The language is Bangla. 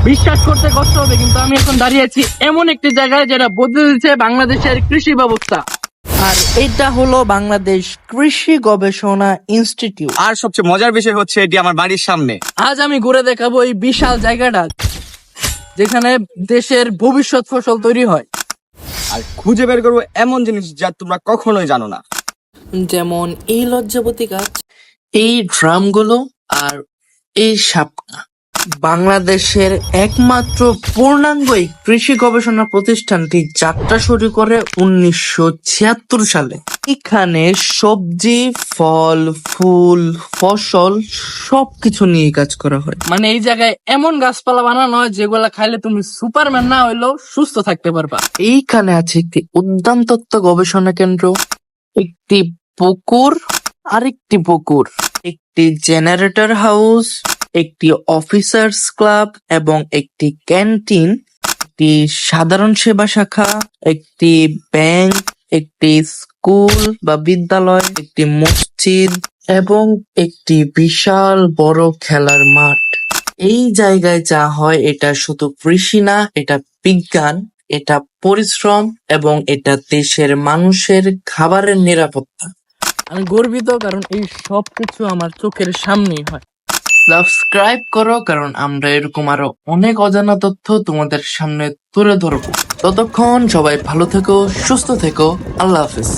বিশ্বাস করতে কষ্ট হবে, কিন্তু আমি এখন দাঁড়িয়ে আছি এমন একটি জায়গায় যেটা বদলে দিচ্ছে বাংলাদেশের কৃষি ব্যবস্থা। আর এটা হলো বাংলাদেশ কৃষি গবেষণা ইনস্টিটিউট। আর সবচেয়ে মজার বিষয় হচ্ছে এটি আমার বাড়ির সামনে। আজ আমি ঘুরে দেখাবো এই বিশাল জায়গাটা যেখানে দেশের ভবিষ্যৎ ফসল তৈরি হয়। আর খুঁজে বের করবো এমন জিনিস যা তোমরা কখনোই জানো না। যেমন এই লজ্জাবতী গাছ, এই ড্রামগুলো, আর এই সাপটা। বাংলাদেশের একমাত্র পূর্ণাঙ্গই কৃষি গবেষণা প্রতিষ্ঠানটি যাত্রা শুরু করে 1976 সালে। এখানে সবজি, ফল, ফুল, ফসল সবকিছু নিয়ে কাজ করা হয়। মানে এই জায়গায় এমন গাছপালা বানানো হয় যেগুলা খাইলে তুমি সুপারম্যান না হইলেও সুস্থ থাকতে পারবা। এইখানে আছে একটি উদ্যান তত্ত্ব গবেষণা কেন্দ্র, একটি পুকুর, আরেকটি পুকুর, একটি জেনারেটর হাউস, একটি অফিসার্স ক্লাব এবং একটি ক্যান্টিন, একটি সাধারণ সেবা শাখা, একটি ব্যাংক, একটি স্কুল বা বিদ্যালয়, একটি মসজিদ এবং একটি বিশাল বড় খেলার মাঠ। এই জায়গায় যা হয় এটা শুধু কৃষি না, এটা বিজ্ঞান, এটা পরিশ্রম এবং এটা দেশের মানুষের খাবারের নিরাপত্তা। আমি গর্বিত কারণ এই সব কিছু আমার চোখের সামনেই হয়। সাবস্ক্রাইব করো কারণ আমরা এরকম আরো অনেক অজানা তথ্য তোমাদের সামনে তুলে ধরবো। ততক্ষণ সবাই ভালো থেকো, সুস্থ থেকো। আল্লাহ হাফেজ।